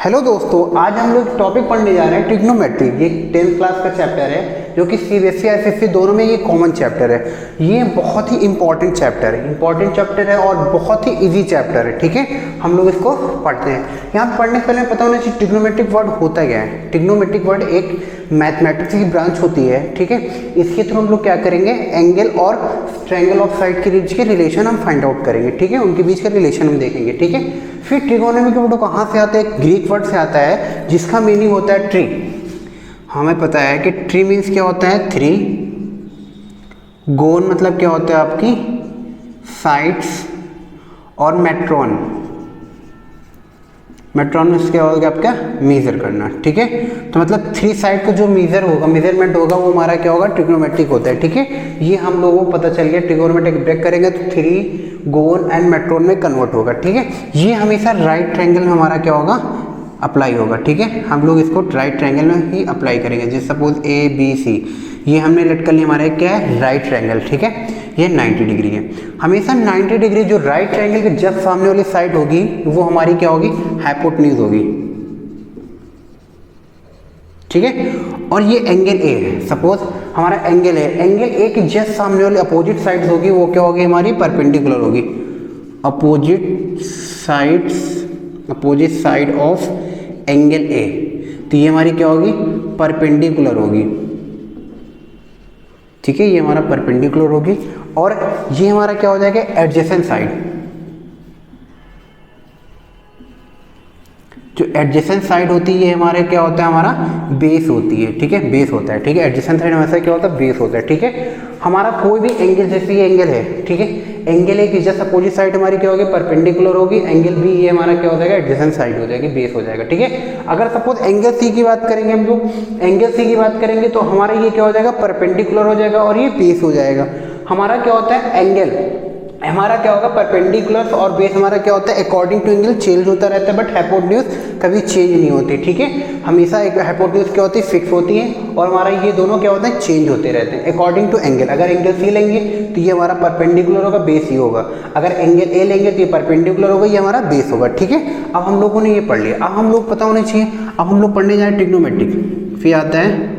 Hello दोस्तों, आज हम लोग टॉपिक पढ़ने जा रहे हैं ट्रिग्नोमेट्री। ये 10th क्लास का चैप्टर है जो कि सीबीएसई एसएससी दोनों में ये कॉमन चैप्टर है। ये बहुत ही इंपॉर्टेंट चैप्टर है और बहुत ही इजी चैप्टर है। ठीक है, हम लोग इसको पढ़ते हैं। यहाँ पढ़ने से पहले पता होना चाहिए ट्रिग्नोमेट्रिक वर्ड होता क्या है। ट्रिग्नोमेट्रिक वर्ड एक मैथमेटिक्स की ब्रांच होती है। ठीक है, इसके थ्रू हम लोग क्या करेंगे, एंगल और ट्रायंगल ऑफ साइड के बीच के रिलेशन हम फाइंड आउट करेंगे। ठीक है, उनके बीच का रिलेशन हम देखेंगे। ठीक है, फिर ट्रिगोनोमेट्री वर्ड कहाँ से आता है, ग्रीक वर्ड से आता है जिसका मीनिंग होता है ट्री। हमें पता है कि ट्री मीन्स क्या होता है, थ्री। गोन मतलब क्या होता है आपकी साइड्स, और मेट्रॉन मीन्स क्या होगा आपका मेजर करना। ठीक है, तो मतलब थ्री साइड को जो मेजरमेंट होगा वो हमारा क्या होगा, ट्रिग्नोमेट्रिक होता है। ठीक है, ये हम लोगों को पता चल गया। ट्रिग्नोमेट्रिक ब्रेक करेंगे तो थ्री, गोन एंड मेट्रॉन में कन्वर्ट होगा। ठीक है, ये हमेशा राइट ट्रायंगल में हमारा क्या होगा, अप्लाई होगा। ठीक है, हम लोग इसको राइट ट्रायंगल में ही अप्लाई करेंगे। जैसे सपोज ए बी सी, ये हमने लेट कर लिया, हमारा क्या है, राइट ट्रायंगल। ठीक है, ये 90 डिग्री है। हमेशा 90 डिग्री जो राइट ट्रायंगल के जस्ट सामने वाली साइड होगी वो हमारी क्या होगी, हाइपोटेन्यूज होगी। ठीक है, और ये एंगल ए है। सपोज हमारा एंगल ए के जस्ट सामने वाली अपोजिट साइड्स होगी वो क्या होगी, हमारी परपेंडिकुलर होगी। Opposite side of angle A, तो ये हमारी क्या होगी, परपेंडिकुलर होगी। ठीक है, ये हमारा परपेंडिकुलर होगी। और ये हमारा क्या हो जाएगा, एडजेसेंट साइड। जो एडजेसेंट साइड होती है ये हमारे क्या होता है, हमारा बेस होती है। ठीक है, बेस होता है। ठीक है, एडजेसेंट साइड हमेशा क्या होता है, बेस होता है। ठीक है, हमारा कोई भी एंगल, जैसे ये एंगल है, ठीक है, एंगल ए की जस्ट अपोजिट साइड हमारी क्या होगी, परपेंडिकुलर होगी। एंगल बी ये हमारा क्या हो जाएगा, एडजेसेंट साइड हो जाएगी, बेस हो जाएगा। ठीक है, अगर सपोज एंगल सी की बात करेंगे हम लोग, तो हमारा ये क्या हो जाएगा, परपेंडिकुलर हो जाएगा और ये बेस हो जाएगा। हमारा क्या होता है, एंगल हमारा क्या होगा, परपेंडिकुलर, और बेस हमारा क्या होता है, अकॉर्डिंग टू एंगल चेंज होता रहता है, बट हाइपोटेन्यूज कभी चेंज नहीं होती। ठीक है, हमेशा एक हाइपोटेन्यूज क्या होती है, फिक्स होती है, और हमारा ये दोनों क्या होते हैं, चेंज होते रहते हैं अकॉर्डिंग टू एंगल। अगर एंगल सी लेंगे तो ये हमारा परपेंडिकुलर होगा, बेस ही होगा। अगर एंगल ए लेंगे तो ये परपेंडिकुलर होगा, ये हमारा बेस होगा। ठीक है, अब हम लोगों ने ये पढ़ लिया। अब हम लोग पता होना चाहिए, अब हम लोग पढ़ने जाए ट्रिग्नोमेट्रिक। फिर आता है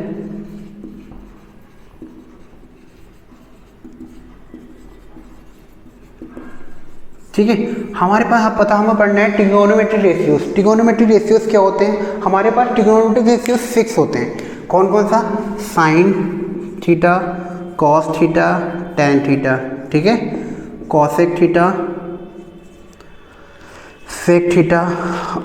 ठीक है, हमारे पास आप पता हमें पढ़ना है ट्रिगोनोमेट्रिक रेशियोज। ट्रिगोनोमेट्रिक रेशियोज क्या होते हैं, हमारे पास ट्रिगोनोमेट्रिक रेशियोज 6 होते हैं। कौन कौन सा, sine theta, cos theta, tan theta. ठीक है, कॉसेक थीटा, सेक थीटा,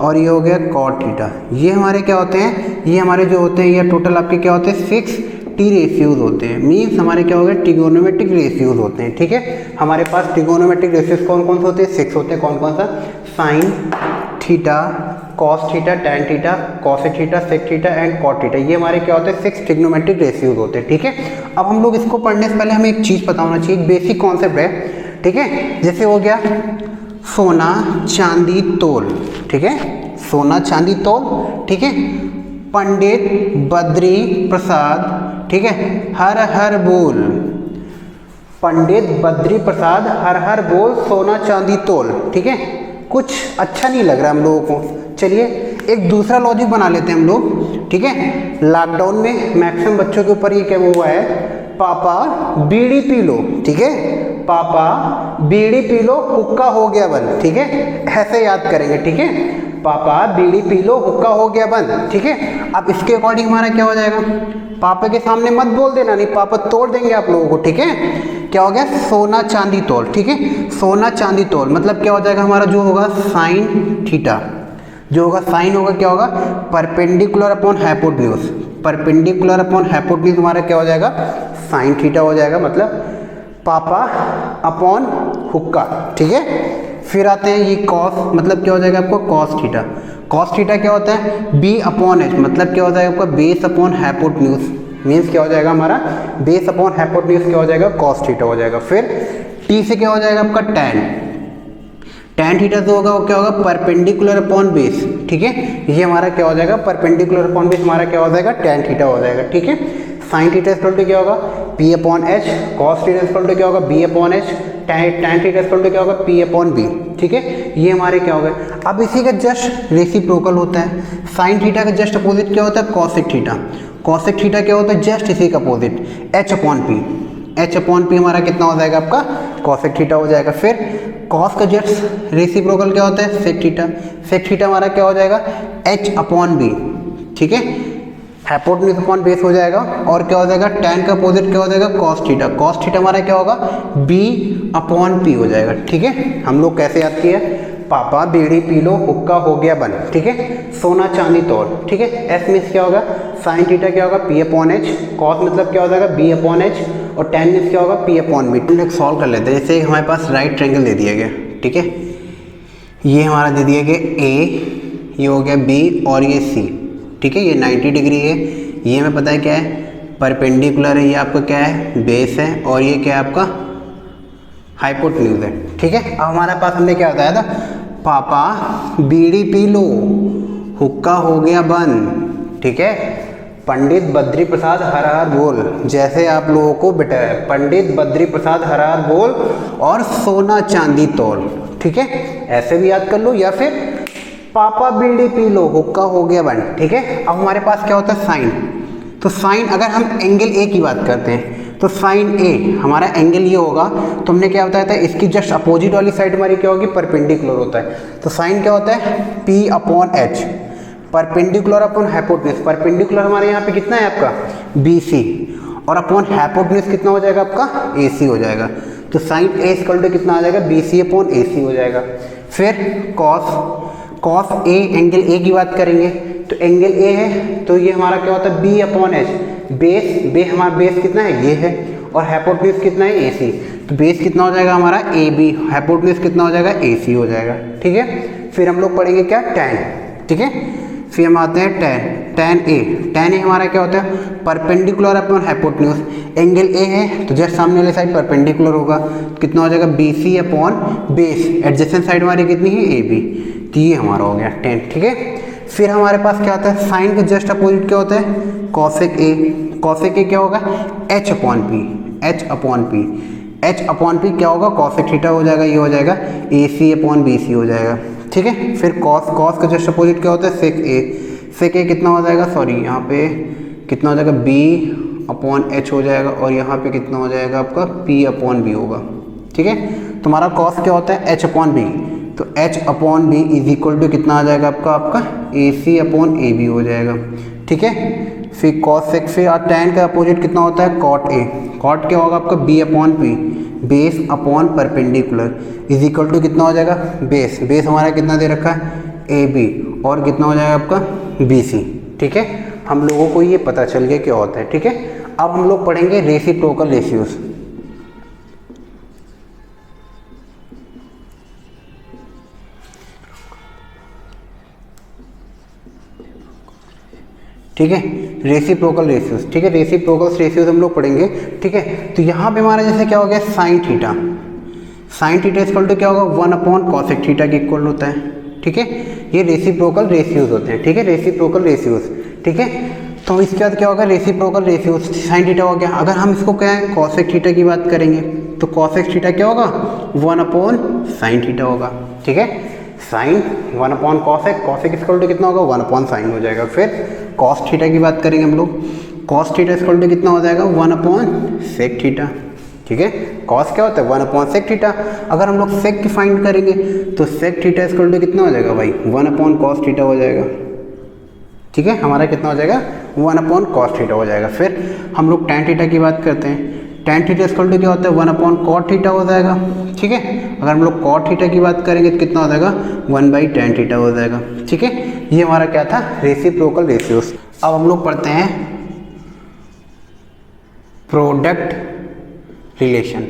और ये हो गया कॉट थीटा। ये हमारे क्या होते हैं, ये हमारे जो होते हैं, ये टोटल आपके क्या होते हैं, 6 टी रेशियोज होते हैं। मीन्स हमारे क्या हो गए, ट्रिगोनोमेट्रिक रेशियोज होते हैं। ठीक है, हमारे पास ट्रिगोनोमेट्रिक रेशियोज कौन कौन से होते हैं, 6 होते हैं। कौन कौन सा, sine theta, cos theta, tan theta, cosec theta, sec theta and cot theta. ये हमारे क्या होते हैं, 6 ट्रिगोनोमेट्रिक रेशियोज होते हैं। ठीक है, अब हम लोग इसको पढ़ने से पहले हमें एक चीज़ पता होना चाहिए, एक बेसिक कॉन्सेप्ट है। ठीक है, जैसे हो गया सोना चांदी तोल। ठीक है, सोना चांदी तोल। ठीक है, पंडित बद्री प्रसाद, ठीक है, हर हर बोल। पंडित बद्री प्रसाद हर हर बोल, सोना चांदी तोल। ठीक है, कुछ अच्छा नहीं लग रहा हम लोगों को। चलिए एक दूसरा लॉजिक बना लेते हैं हम लोग। ठीक है, लॉकडाउन में मैक्सिमम बच्चों के ऊपर ये क्या हुआ है, पापा बीड़ी पी लो। ठीक है, पापा बीड़ी पी लो, हुक्का हो गया बंद। ठीक है, ऐसे याद करेंगे। ठीक है, पापा बीड़ी पी लो, हुक्का हो गया बंद। ठीक है, अब इसके अकॉर्डिंग हमारा क्या हो जाएगा, पापा के सामने मत बोल देना, नहीं पापा तोड़ देंगे आप लोगों को। ठीक है, क्या हो गया, सोना चांदी तोल। ठीक है, सोना चांदी तोल मतलब क्या हो जाएगा, हमारा जो होगा साइन थीटा, जो होगा साइन होगा क्या होगा, perpendicular upon hypotenuse. Perpendicular upon hypotenuse हमारा क्या हो जाएगा, साइन थीटा हो जाएगा, मतलब पापा अपॉन हुक्का। ठीक है, फिर आते हैं ये कॉस, मतलब क्या हो जाएगा आपको, कॉस थीटा। कॉस थीटा क्या होता है, बी अपॉन एच, मतलब क्या हो जाएगा आपका, बेस अपॉन हाइपोटेन्यूज। मीन्स क्या हो जाएगा हमारा, बेस अपॉन हाइपोटेन्यूज क्या हो जाएगा, कॉस थीटा हो जाएगा। फिर टी से क्या हो जाएगा आपका, टेन थीटा जो होगा वो क्या होगा, परपेंडिकुलर अपॉन बेस। ठीक है, ये हमारा क्या हो जाएगा, परपेंडिकुलर अपॉन बेस हमारा क्या हो जाएगा, टेन थीटा हो जाएगा। ठीक है, साइन थीटा इक्वल टू क्या होगा, P upon H, cos theta equal to क्या होगा, B upon H, tan theta equal to क्या होगा P अपॉन B, ठीक है। ये हमारे क्या हो गए। अब इसी का जस्ट रेसिप्रोकल होता है, साइन थीटा का जस्ट अपोजिट क्या होता है कॉसेक थीटा। कॉसेक थीटा क्या होता है जस्ट इसी का opposite H upon P। H upon P हमारा कितना हो जाएगा आपका कॉसेक थीटा हो जाएगा। फिर कॉस का जस्ट रेसिप्रोकल क्या होता है सेक थीटा। सेक थीटा हमारा क्या हो जाएगा H अपॉन B, ठीक है। हाइपोटेन्यूज अपॉन बेस हो जाएगा। और क्या हो जाएगा tan का अपोजिट क्या हो जाएगा कॉस थीटा। कॉस थीटा हमारा क्या होगा B अपॉन P हो जाएगा, ठीक है। हम लोग कैसे याद किए पापा बीड़ी पी लो हुक्का हो गया बंद, ठीक है। सोना चांदी तोड़, ठीक है। एस मीन्स क्या होगा साइन थीटा क्या होगा P अपॉन H। कॉस मतलब क्या हो जाएगा B अपॉन H। और tan मीन्स क्या होगा P अपॉन B। हम लोग सॉल्व कर लेते हैं। जैसे हमारे पास राइट ट्रायंगल दे दिया गया, ठीक है। ये हमारा दे दिया गया A, ये हो गया B और ये C, ठीक है। ये 90 डिग्री है। ये हमें पता है क्या है परपेंडिकुलर है। ये आपका क्या है बेस है और ये क्या है आपका हाइपोटेन्यूज है, ठीक है। अब हमारे पास हमने क्या बताया था पापा बीड़ी पी लो हुक्का हो गया बंद, ठीक है। पंडित बद्री प्रसाद हर हर बोल, जैसे आप लोगों को बेटा है पंडित बद्री प्रसाद हर हर बोल और सोना चांदी तोल, ठीक है। ऐसे भी याद कर लो या फिर पापा बीड़ी पी लो हुक्का हो गया बंद, ठीक है। अब हमारे पास क्या होता है साइन। तो साइन अगर हम एंगल ए की बात करते हैं तो साइन ए हमारा एंगल ये होगा। तो हमने क्या बताया था इसकी जस्ट अपोजिट वाली साइड हमारी क्या होगी परपेंडिकुलर होता है। तो साइन क्या होता है P upon H perpendicular upon hypotenuse. Perpendicular हमारे यहाँ पे कितना है आपका BC और अपॉन हाइपोटेन्यूज कितना हो जाएगा आपका AC हो जाएगा। तो साइन A इक्वल टू कितना आ जाएगा BC अपॉन AC हो जाएगा। फिर कॉस A एंगल A की बात करेंगे तो एंगल A है तो ये हमारा क्या होता है B अपॉन H। बेस हमारा बेस कितना है ये है और हाइपोटेन्यूज कितना है AC। तो बेस कितना हो जाएगा हमारा AB, हाइपोटेन्यूज कितना हो जाएगा AC हो जाएगा, ठीक है। फिर हम लोग पढ़ेंगे क्या tan, ठीक है। फिर हम आते हैं tan A हमारा क्या होता है perpendicular upon hypotenuse. Angle A है तो जस्ट सामने वाली साइड परपेंडिकुलर होगा कितना हो जाएगा BC upon base. Adjacent side हमारी कितनी है AB। तो ये हमारा हो गया tan, ठीक है। फिर हमारे पास क्या होता है साइन के जस्ट अपोजिट क्या होता है कॉसेक A। कॉसेक A क्या होगा H upon P। H upon P H upon P क्या होगा कॉसेक थीटा हो जाएगा। ये हो जाएगा AC अपॉन BC हो जाएगा, ठीक है। फिर कॉस का जस्ट अपोजिट क्या होता है सेक A। सेक A कितना हो जाएगा सॉरी यहाँ पे कितना हो जाएगा B अपॉन H हो जाएगा और यहाँ पे कितना हो जाएगा आपका P अपॉन B होगा, ठीक है। तुम्हारा कॉस क्या होता है H अपॉन B। तो H upon B is equal to कितना आ जाएगा आपका AC अपॉन AB हो जाएगा, ठीक है। फिर कॉस सेक फिर tan का अपोजिट कितना होता है कॉट A। कॉट क्या होगा आपका B upon P base upon perpendicular is equal to कितना हो जाएगा बेस हमारा कितना दे रखा है AB और कितना हो जाएगा आपका BC, ठीक है। हम लोगों को ये पता चल गया क्या होता है, ठीक है। अब हम लोग पढ़ेंगे रेसिप्रोकल रेशियोज। ठीक है रेसिप्रोकल रेशियोज, ठीक है। रेसिप्रोकल रेशियोज हम लोग पढ़ेंगे, ठीक है। तो यहाँ पे हमारा जैसे क्या हो गया साइन थीटा इक्वल टू क्या होगा 1 अपॉन कॉसेक थीटा के इक्वल होता है, ठीक है। ये रेसिप्रोकल रेशियोज होते हैं, ठीक है। रेसिप्रोकल रेशियोज, ठीक है। तो इसके बाद क्या होगा रेसिप्रोकल रेशियोज साइन थीटा हो गया। अगर हम इसको क्या है कॉसेक थीटा की बात करेंगे तो कॉसेक थीटा क्या होगा 1 अपॉन साइन थीटा होगा, ठीक है। Sine 1 upon cosec equal to कितना होगा 1 अपॉन साइन हो जाएगा। फिर कॉस थीटा की बात करेंगे हम लोग कॉस थीटा इक्वल टू कितना हो जाएगा 1 अपॉन सेक थीटा, ठीक है। कॉस क्या होता है 1 अपॉन सेक थीटा। अगर हम लोग सेक की फाइंड करेंगे तो सेक थीटा इक्वल टू कितना हो जाएगा भाई 1 अपॉन कॉस थीटा हो जाएगा, ठीक है। हमारा कितना हो जाएगा 1 अपॉन कॉस थीटा हो जाएगा। फिर हम लोग tan थीटा की बात करते हैं tan थीटा इक्वल टू क्या होता है 1 अपॉन कॉट थीटा हो जाएगा, ठीक है। अगर हम लोग कॉट थीटा की बात करेंगे तो कितना हो जाएगा 1/tan थीटा हो जाएगा, ठीक है। ये हमारा क्या था रेसिप्रोकल रेशियोज। अब हम लोग पढ़ते हैं प्रोडक्ट रिलेशन,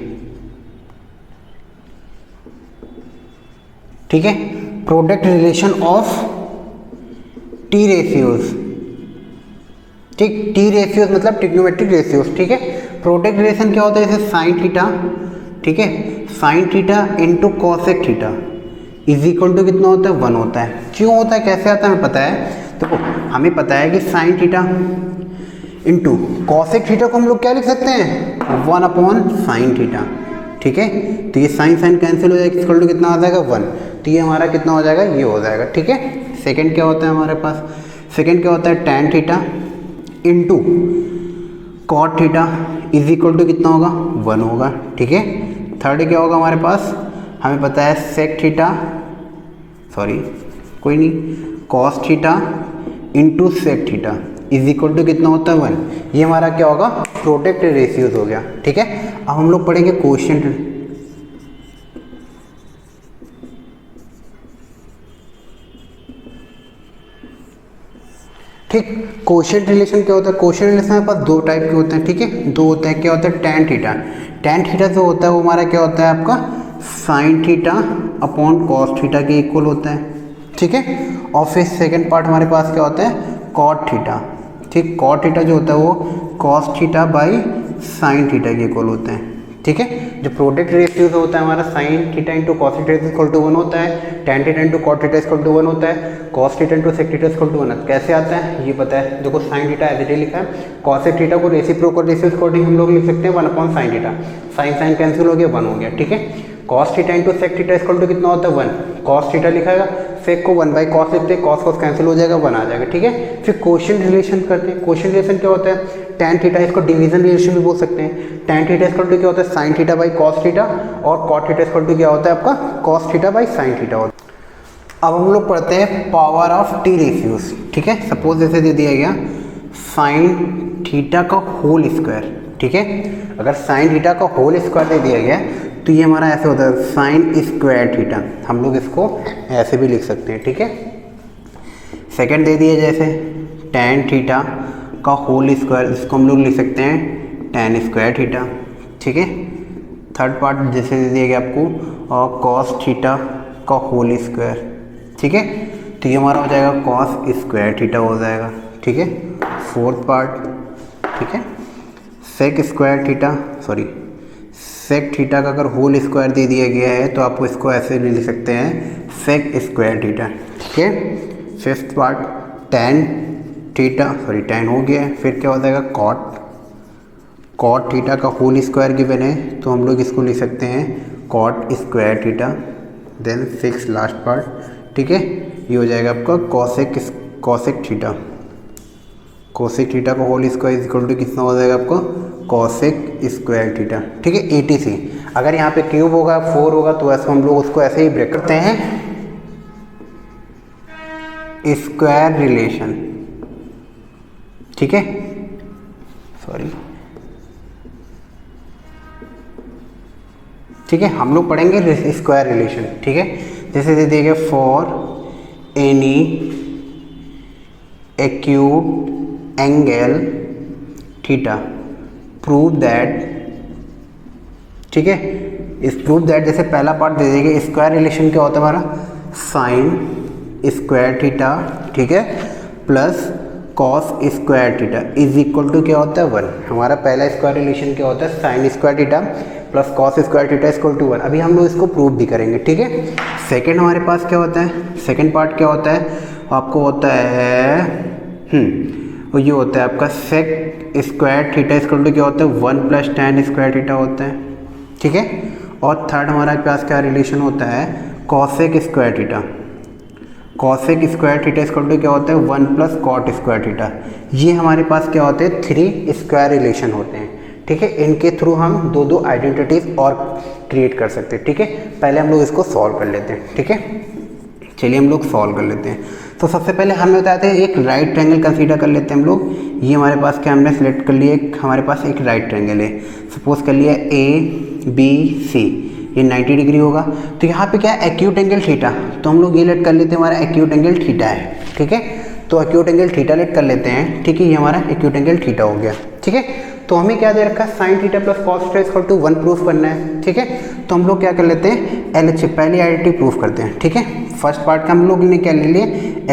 ठीक है। Product relation of T ratios, ठीक। टी रेशियोज मतलब ट्रिग्नोमेट्रिक रेशियोज, ठीक है। प्रोडक्ट रिलेशन क्या होता है जैसे साइन थीटा, ठीक है। Sine theta into cosec theta is equal to कितना होता है 1 होता है। क्यों होता है कैसे आता है हमें पता है। तो हमें पता है कि sign theta into cosec theta को हम लोग क्या लिख सकते हैं 1 अपॉन साइन थीटा, ठीक है। तो ये साइन साइन कैंसिल हो जाएगा, इक्वल टू कितना आ जाएगा 1। तो ये हमारा कितना हो जाएगा, ये हो जाएगा, ठीक है। सेकंड क्या होता है हमारे पास, सेकंड क्या होता है tan theta into cot theta is equal to कितना होगा 1 होगा, ठीक है। थर्ड क्या होगा हमारे पास, हमें पता है सेक थीटा, सॉरी कोई नहीं, cos theta into sec theta is equal to कितना होता है 1। ये हमारा क्या होगा, प्रोडक्ट रेशियोज हो गया, ठीक है। अब हम लोग पढ़ेंगे कोशिएंट। ठीक, कोशिएंट रिलेशन क्या होता है, कोशिएंट रिलेशन हमारे पास दो टाइप के होते हैं, ठीक है। दो होते हैं, क्या होता है tan थीटा, tan थीटा जो होता है वो हमारा क्या होता है आपका sine theta upon cos theta के इक्वल होता है, ठीक है। और फिर सेकंड पार्ट हमारे पास क्या होता है कॉट थीटा, ठीक। कॉट थीटा जो होता है वो cos theta by sine theta के इक्वल होता है, ठीक है। जो प्रोडक्ट रेशियो होता है हमारा sine theta into cos theta equal to 1 होता है, tan theta into cot theta equal to 1 होता है, cos theta into sec theta equal to 1। कैसे आता है ये पता है, देखो sine theta as it is लिखा है, कॉस थीटा को रेसिप्रोकल रेशियो अकॉर्डिंग हम लोग लिख सकते हैं 1 upon sine theta, sine sine cancel हो गया 1 हो गया, ठीक है। Cos theta into sec theta equal to कितना होता है 1, कॉस थीटा लिखा है, सेक को 1 बाई कॉस लिखते हैं, कॉस कॉस कैंसिल हो जाएगा 1 आ जाएगा, ठीक है। फिर कोशिएंट रिलेशन करते हैं, कोशिएंट रिलेशन क्या होता है tan थीटा, इसको डिवीजन रिलेशन भी बोल सकते हैं। tan थीटा इक्वल टू क्या होता है sine theta by cos theta, और कॉट थीटा इक्वल टू क्या होता है आपका cos theta by sine theta होता है। अब हम लोग पढ़ते हैं पावर ऑफ टी रेशियोज, ठीक है। सपोज जैसे दे दिया गया साइन थीटा का होल स्क्वायर, ठीक है। अगर साइन थीटा का होल स्क्वायर दे दिया गया तो ये हमारा ऐसे होता है साइन स्क्वायर थीटा, हम लोग इसको ऐसे भी लिख सकते हैं, ठीक है। सेकंड दे दिया जैसे tan थीटा का होल स्क्वायर, इसको हम लोग लिख सकते हैं tan स्क्वायर थीटा, ठीक है। थर्ड पार्ट जैसे दे दिया गया आपको और कॉस थीटा का होल स्क्वायर, ठीक है। तो ये हमारा हो जाएगा कॉस स्क्वायर थीटा हो जाएगा, ठीक है। फोर्थ पार्ट, ठीक है, sec square theta, sorry sec theta का अगर होल स्क्वायर दे दिया गया है तो आप इसको ऐसे भी लिख सकते हैं सेक स्क्वायर थीटा, ठीक है। Fifth part tan theta, sorry tan हो गया है, फिर क्या हो जाएगा कॉट थीटा का होल स्क्वायर गिवन है तो हम लोग इसको लिख सकते हैं cot square theta, then six last part, ठीक है। ये हो जाएगा आपका कॉसेक थीटा, कोसेक थीटा का whole square is equal to कितना हो जाएगा आपको कॉसेक स्क्वायर थीटा, ठीक है। ATC अगर यहाँ पे क्यूब होगा 4 होगा तो ऐसे हम लोग उसको ऐसे ही ब्रेक करते हैं स्क्वायर रिलेशन, ठीक है, सॉरी, ठीक है। हम लोग पढ़ेंगे स्क्वायर रिलेशन, ठीक है। जैसे दे दिए गए for any acute angle theta prove that, ठीक है। इस प्रूव दैट जैसे पहला पार्ट दे देंगे स्क्वायर रिलेशन क्या होता है हमारा साइन स्क्वायर थीटा, ठीक है, plus cos square theta is equal to क्या होता है 1। हमारा पहला स्क्वायर रिलेशन क्या होता है sine square theta plus cos square theta equal to 1। अभी हम लोग इसको प्रूव भी करेंगे, ठीक है। सेकेंड हमारे पास क्या होता है, सेकेंड पार्ट क्या होता है आपको होता है और ये होता है आपका sec square theta equal to क्या होता है 1 प्लस tan स्क्वायर थीटा होता है, ठीक है। और थर्ड हमारे पास क्या रिलेशन होता है cosec square theta, cosec square theta equal to क्या होता है 1 प्लस कॉट स्क्वायर थीटा। ये हमारे पास क्या होते हैं 3 स्क्वायर रिलेशन होते हैं, ठीक है। इनके थ्रू हम दो आइडेंटिटीज और क्रिएट कर सकते हैं, ठीक है। पहले हम लोग इसको सॉल्व कर लेते हैं, ठीक है। चलिए हम लोग सॉल्व कर लेते हैं। तो सबसे पहले हमें बताते हैं एक राइट ट्रायंगल कंसीडर कर लेते हैं हम लोग। ये हमारे पास क्या हमने सेलेक्ट कर लिया, हमारे पास एक राइट ट्रायंगल है, सपोज कर लिया ABC, ये 90 डिग्री होगा। तो यहाँ पे क्या है एक्यूट एंगल थीटा, तो हम लोग ये लेट कर लेते हैं हमारा एक्यूट एंगल थीटा है, ठीक है। तो एक्यूट एंगल थीटा लेट कर लेते हैं, ठीक है। ये हमारा एक्यूट एंगल थीटा हो गया, ठीक है। तो हमें क्या दे रखा है sine theta plus cos theta equal to 1 proof करना है, ठीक है। तो हम लोग क्या कर लेते हैं LHS, पहले आइडेंटिटी प्रूफ करते हैं, ठीक है। फर्स्ट पार्ट का हम लोग ने क्या ले लिया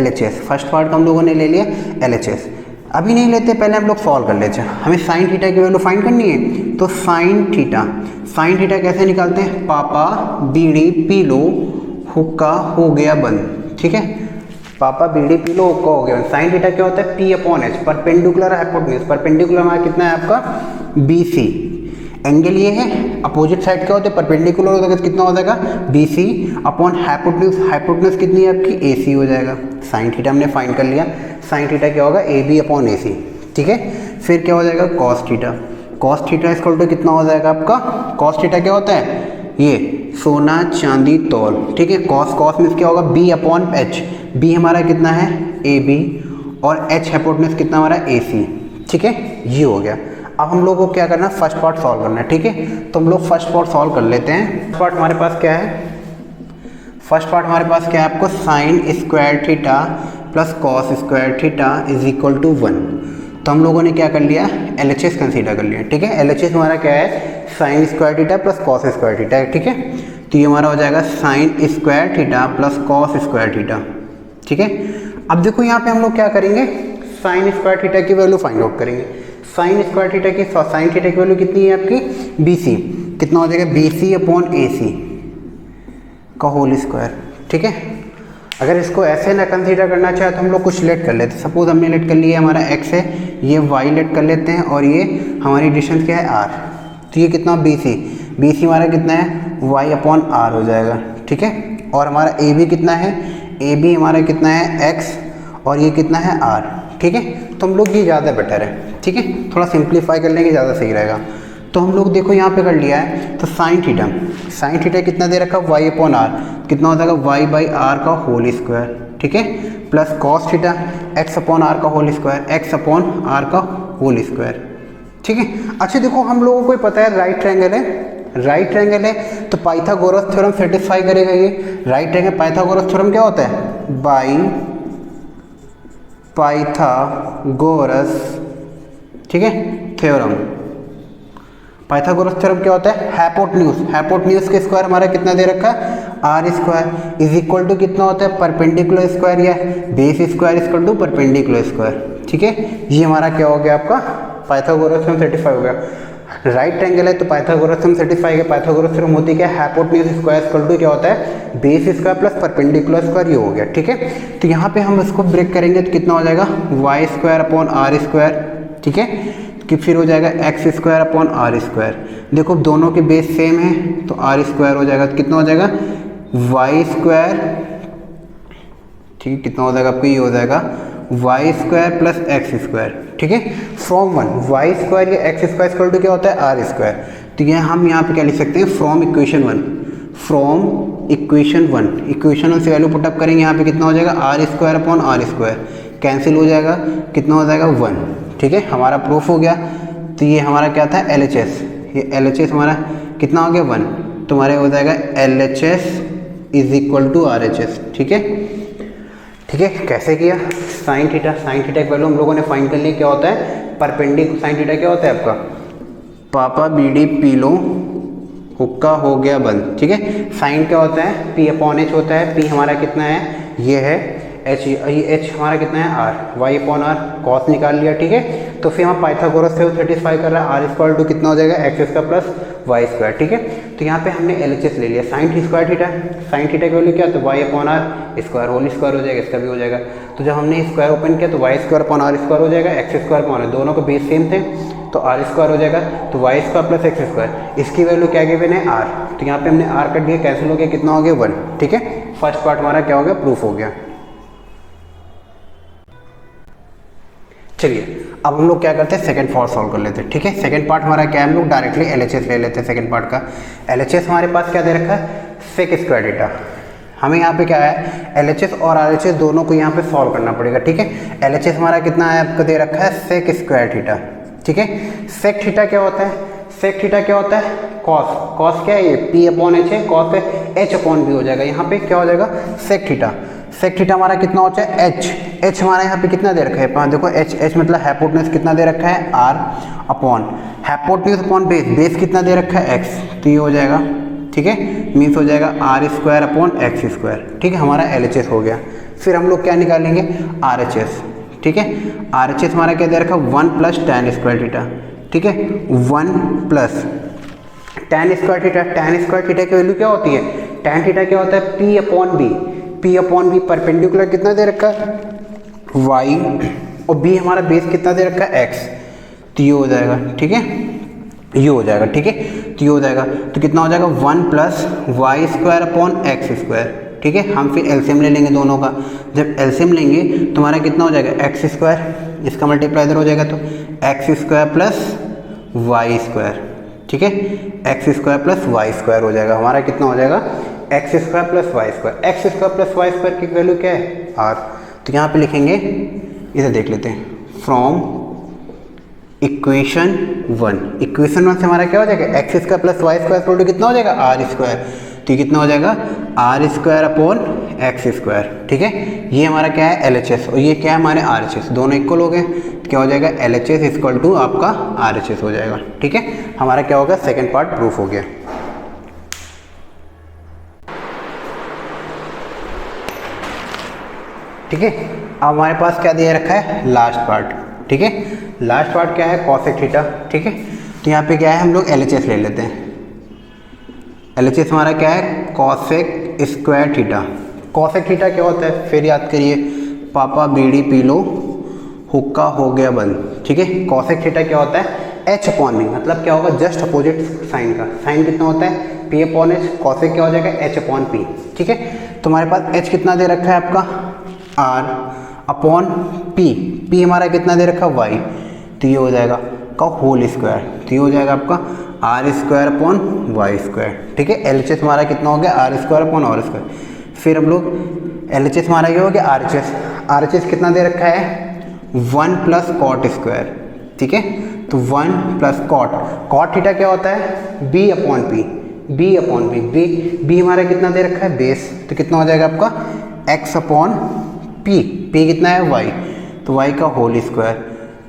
LHS, फर्स्ट पार्ट का हम लोगों ने ले लिया LHS। अभी नहीं लेते, पहले हम लोग सॉल्व कर लेते हैं। हमें साइन थीटा की वैल्यू फाइंड करनी है, तो साइन थीटा कैसे निकालते हैं, पापा बीड़ी पी लो हुक्का हो गया बंद, ठीक है। पापा बीड़ी पी लो हुक्का हो गया। साइन थीटा क्या होता है P upon H, perpendicular hypotenuse, perpendicular हमारा कितना है आपका BC, एंगल ये है, अपोजिट साइड क्या होते हैं परपेंडिकुलर होता है, कितना हो जाएगा BC अपॉन हाइपोटेन्यूज, हाइपोटेन्यूज कितनी है आपकी AC हो जाएगा। साइन थीटा हमने फाइंड कर लिया, साइन थीटा क्या होगा AB अपॉन AC, ठीक है। फिर क्या हो जाएगा cos theta, cos theta equal to कितना हो जाएगा आपका, कॉस थीटा क्या होता है ये सोना चांदी तौल, ठीक है। कॉस कॉस मीन्स क्या होगा B अपॉन H, B हमारा कितना है AB और H हाइपोटेन्यूज कितना हमारा AC, ठीक है। ये हो गया। अब हम लोग को क्या करना है फर्स्ट पार्ट सॉल्व करना है, ठीक है। तो हम लोग फर्स्ट पार्ट सॉल्व कर लेते हैं। फर्स्ट पार्ट हमारे पास क्या है, फर्स्ट पार्ट हमारे पास क्या है आपको sine square theta plus cos square theta is equal to 1। तो हम लोगों ने क्या कर लिया LHS कंसीडर कर लिया, ठीक है। LHS हमारा क्या है sine square theta plus cos square theta है, ठीक है। तो ये हमारा हो जाएगा sign square theta plus cos square theta, ठीक है। अब देखो यहाँ पे हम लोग क्या करेंगे साइन स्क्वायर थीटा की वैल्यू फाइंड आउट करेंगे। साइन स्क्वायर थीटा की साइन थीटा की वैल्यू कितनी है आपकी BC, कितना हो जाएगा BC अपॉन AC का होल स्क्वायर, ठीक है। अगर इसको ऐसे ना कंसीडर करना चाहे तो हम लोग कुछ लेट कर लेते हैं। सपोज हमने लेट कर लिया हमारा x है, ये y लेट कर लेते हैं और ये हमारी डिस्टेंस क्या है r। तो ये कितना BC हमारा कितना है y अपॉन r हो जाएगा, ठीक है। और हमारा AB कितना है, AB हमारा कितना है x और ये कितना है r, ठीक है। तो हम लोग ये ज़्यादा बेटर है, ठीक है। थोड़ा सिंप्लीफाई कर लेंगे ज़्यादा सही रहेगा। तो हम लोग देखो यहाँ पे कर लिया है, तो साइन थीटा कितना दे रखा y अपॉन r, कितना हो जाएगा y बाई r का होल स्क्वायर, ठीक है। Plus cos theta x upon r का whole square, x upon r का होल स्क्वायर, ठीक है। अच्छा देखो हम लोगों को पता है राइट ट्रायंगल है, राइट ट्रायंगल है तो पाइथागोरस थ्योरम सेटिस्फाई करेगा ये। राइट ट्रायंगल पाइथागोरस थ्योरम क्या होता है बाई पाइथागोरस, ठीक है, थ्योरम। पाइथागोरस थ्योरम क्या होता है हाइपोटेन्यूज के स्क्वायर हमारा कितना दे रखा है r square is equal to कितना होता है परपेंडिकुलर स्क्वायर या base square equal to perpendicular square, ठीक है। ये हमारा क्या हो गया आपका पाइथागोरस थ्योरम सेटिस्फाई हो गया। राइट ट्रायंगल है तो पाइथागोरस थ्योरम सेटिस्फाई है। पाइथागोरस थ्योरम होती है हाइपोटेन्यूज स्क्वायर इक्वल टू क्या होता है base square plus perpendicular square, ये हो गया, ठीक है। तो यहाँ पे हम इसको ब्रेक करेंगे तो कितना हो जाएगा y square upon r square, ठीक है। कि फिर हो जाएगा x square upon r square. देखो दोनों के बेस सेम है तो r स्क्वायर हो जाएगा, तो कितना हो जाएगा y स्क्वायर, ठीक है। कितना हो जाएगा आपको ये हो जाएगा y square plus x square, ठीक है। फ्रॉम वन y स्क्वायर या x स्क्वायर इक्वल टू क्या होता है r स्क्वायर। तो ये हम यहाँ पे क्या लिख सकते हैं from equation one, from equation one से वैल्यू पुटअप करेंगे। यहाँ पे कितना हो जाएगा r square upon r square cancel हो जाएगा, कितना हो जाएगा 1, ठीक है। हमारा प्रूफ हो गया। तो ये हमारा क्या था LHS, ये LHS हमारा कितना हो गया 1, तो हमारे हो जाएगा LHS is equal to RHS, ठीक है, ठीक है। कैसे किया साइन थीटा की वैल्यू हम लोगों ने फाइंड कर ली, क्या होता है परपेंडिकुलर। साइन थीटा क्या होता है आपका पापा बीडी पीलो हुक्का हो गया बंद, ठीक है। साइन क्या होता है P अपॉन H होता है। P हमारा कितना है ये है H, ये H हमारा कितना है R, y upon r cos निकाल लिया, ठीक है। तो फिर हम पाइथागोरस से सेटिस्फाई कर रहा है r स्क्वायर टू कितना हो जाएगा x square plus y square, ठीक है। तो यहाँ पे हमने LHS ले लिया sine square theta, sine theta की वैल्यू क्या तो y upon r square whole square हो जाएगा, इसका भी हो जाएगा। तो जब हमने स्क्वायर ओपन किया तो y square upon r square हो जाएगा, x स्क्वायर अपॉन r दोनों के बेस सेम थे तो r स्क्वायर हो जाएगा, तो y square plus x square, इसकी वैल्यू क्या गिवन है r। तो यहाँ पे हमने r कट दिया कैंसिल हो गया, कितना हो गया 1, ठीक है। फर्स्ट पार्ट हमारा क्या हो गया प्रूफ हो गया। चलिए अब हम लोग क्या करते हैं सेकंड पार्ट सॉल्व कर लेते हैं, ठीक है। सेकंड पार्ट हमारा क्या है हम लोग डायरेक्टली LHS ले लेते हैं। सेकंड पार्ट का LHS हमारे पास क्या दे रखा है सेक स्क्वायर थीटा। हमें यहाँ पे क्या है LHS और RHS दोनों को यहाँ पे सॉल्व करना पड़ेगा, ठीक है। LHS हमारा कितना है आपको दे रखा है सेक स्क्वायर थीटा, ठीक है। सेक थीटा क्या होता है, सेक थीटा क्या होता है कॉस, कॉस क्या है ये P अपॉन H है, कॉस पे H अपॉन B हो जाएगा। यहाँ पे क्या हो जाएगा सेक थीटा, सेक थीटा हमारा कितना होता है H हमारा यहाँ पे कितना दे रखा है देखो H मतलब हाइपोटेन्यूज कितना दे रखा है R upon hypotenuse upon base, base कितना दे रखा है x, तो ये हो जाएगा, ठीक है। मीन्स हो जाएगा r square upon x square, ठीक है। हमारा LHS हो गया। फिर हम लोग क्या निकालेंगे RHS, ठीक है। RHS हमारा क्या दे रखा है 1 प्लस tan स्क्वायर थीटा, ठीक है। 1 plus tan square theta, tan square theta की वैल्यू क्या होती है tan थीटा क्या होता है P upon B, P upon B perpendicular कितना दे रखा है y और B हमारा बेस कितना दे रखा है x, तो ये हो जाएगा, ठीक है। ये हो जाएगा, ठीक है। तो ये हो जाएगा, तो कितना हो जाएगा 1 plus y square upon x square, ठीक है। हम फिर एलसीएम ले लेंगे दोनों का। जब एलसीएम लेंगे तो हमारा कितना हो जाएगा एक्स स्क्वायर, इसका मल्टीप्लाई इधर हो जाएगा तो x square plus y square, ठीक है। X square plus y square हो जाएगा, हमारा कितना हो जाएगा x square plus y square. X square plus y square की वैल्यू क्या है आर, तो यहाँ पे लिखेंगे, इसे देख लेते हैं, फ्रॉम इक्वेशन 1। इक्वेशन 1 से हमारा क्या हो जाएगा x square plus y square equal to कितना हो जाएगा आर स्क्वायर, तो ये कितना हो जाएगा r square upon x square, ठीक है। ये हमारा क्या है एलएचएस और ये क्या है हमारे आरएचएस, दोनों इक्वल हो गए, तो क्या हो जाएगा एलएचएस इक्वल टू आपका आरएचएस हो जाएगा, ठीक है। हमारा क्या होगा सेकेंड पार्ट प्रूफ हो गया। ठीक है, अब हमारे पास क्या दिया रखा है लास्ट पार्ट, ठीक है। लास्ट पार्ट क्या है कॉसेक थीटा, ठीक है। तो यहाँ पे क्या है हम लोग एलएचएस ले लेते हैं। एलएचएस हमारा क्या है cosec square theta. Cosec theta क्या होता है फिर याद करिए, पापा बीड़ी पी लो हुक्का हो गया बंद, ठीक है। कॉसेक थीटा क्या होता है एच अपॉन मी, मतलब क्या होगा जस्ट अपोजिट साइन का, साइन कितना होता है पी अपॉन एच, कॉसेक क्या हो जाएगा एच अपॉन पी, ठीक है। तो हमारे पास एच कितना दे रखा है आपका आर अपॉन पी, पी हमारा कितना दे रखा है वाई, तो ये हो जाएगा का होल स्क्वायर, तो ये हो जाएगा आपका r square upon y square, ठीक है। एलएचएस हमारा कितना हो गया r square upon r square. फिर हम लोग एलएचएस हमारा ये हो गया आरएचएस, आरएचएस कितना दे रखा है 1 प्लस कॉट स्क्वायर, ठीक है। तो 1 प्लस कॉट, कॉट थीटा क्या होता है B upon P, B upon P, B B हमारा कितना दे रखा है बेस, तो कितना हो जाएगा आपका एक्स अपॉन पी, पी कितना है वाई, तो वाई का होल स्क्वायर,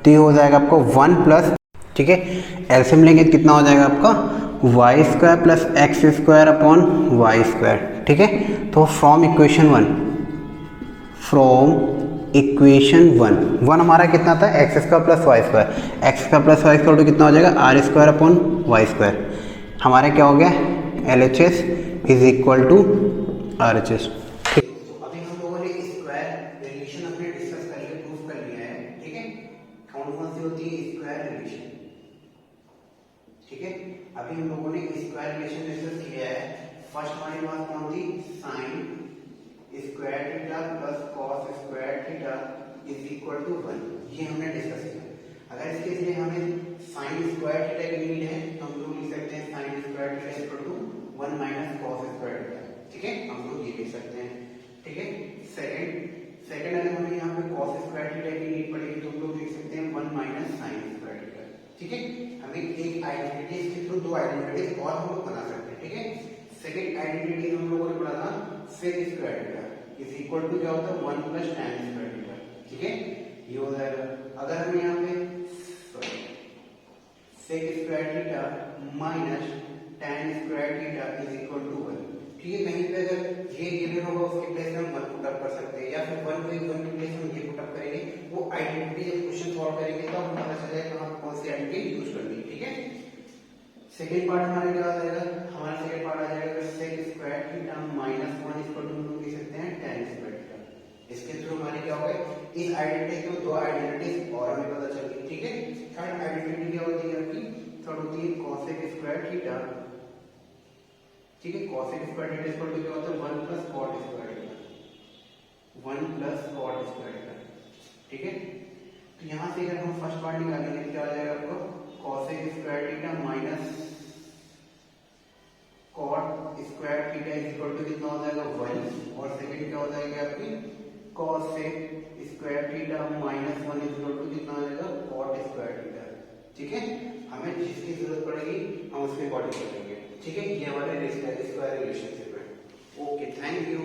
तो ये हो जाएगा आपको 1 प्लस, ठीक है। एलसीएम लेंगे तो कितना हो जाएगा आपका y square plus x square upon y square, ठीक है। तो फ्रॉम इक्वेशन 1, फ्रॉम इक्वेशन 1 हमारा कितना था x square plus y square, x square plus y square तो कितना हो जाएगा r square upon y square. हमारा क्या हो गया L H S is equal to R H S. अभी हम लोगों ने स्क्वायर रिलेशन अपने डिस्कस कर लिया, प्रूफ कर लिया है, ठीक है। कौन कौन सी होती है स्क्वायर रिलेशन, ठीक है। अभी हम लोगों ने स्क्वायर रिलेशन डिस्कस किया है। फर्स्ट हमारे पास कौन थी sine square theta plus cos square theta is equal to 1, ये हमने डिस्कस किया। अगर इसके लिए हमें साइन स्क्वायर थीटा की नीड है तो हम लोग लिख सकते हैं sine square theta equal to 1 minus cos square theta, ठीक है। हम लोग ये लिख सकते हैं, ठीक है। सेकंड अगर हमें यहाँ पे कॉस स्क्वायर थीटा की नीड पड़ेगी तो हम लोग लिख सकते हैं 1 माइनस साइन स्क्वायर थीटा, ठीक है। हमें एक आइडेंटिटी के थ्रू दो आइडेंटिटी और हम लोग बना सकते हैं, ठीक है। सेकंड आइडेंटिटी हम लोगों ने पढ़ा था sec square theta is equal to क्या होता है 1 प्लस tan स्क्वायर थीटा, ठीक है। ये हो जाएगा अगर हम यहाँ पे sec square theta minus tan square theta is equal to 1, ठीक है। कहीं पे अगर ये गिवन होगा उसके प्लेस में हम 1 पुट अप कर सकते हैं या फिर 1 पे 1 के प्लेस में ये पुट अप करेंगे। वो आइडेंटिटी जब क्वेश्चन सॉल्व करेंगे तब हमें पता चलेगा हम कौन सी आइडेंटिटी यूज करनी है, ठीक है। सेकंड पार्ट हमारा क्या आ जाएगा, हमारा सेकंड पार्ट आ जाएगा sec square theta minus 1 equal to हम लोग लिख सकते हैं tan स्क्वायर थीटा। इसके थ्रू हमारी क्या होगा इस आइडेंटिटी को दो आइडेंटिटीज और हमें पता चल गई, ठीक है। थर्ड आइडेंटिटी क्या होती है आपकी, थर्ड होती है cosec स्क्वायर थीटा, ठीक है। cosec square theta equal to क्या होता है 1 plus cot square theta, 1 plus cot square theta, ठीक है। तो यहां से अगर हम फर्स्ट पार्ट निकालेंगे तो क्या आ जाएगा आपको cosec square theta minus cot square theta is equal to कितना हो जाएगा 1, और सेकंड क्या हो जाएगा आपकी cosec square theta minus 1 is equal to कितना हो जाएगा cot स्क्वायर थीटा, ठीक है। हमें जिसकी जरूरत पड़ेगी हम उसके अकॉर्डिंग करेंगे, ठीक है। ये हमारे स्क्वायर रिलेशनशिप है। Okay, thank you.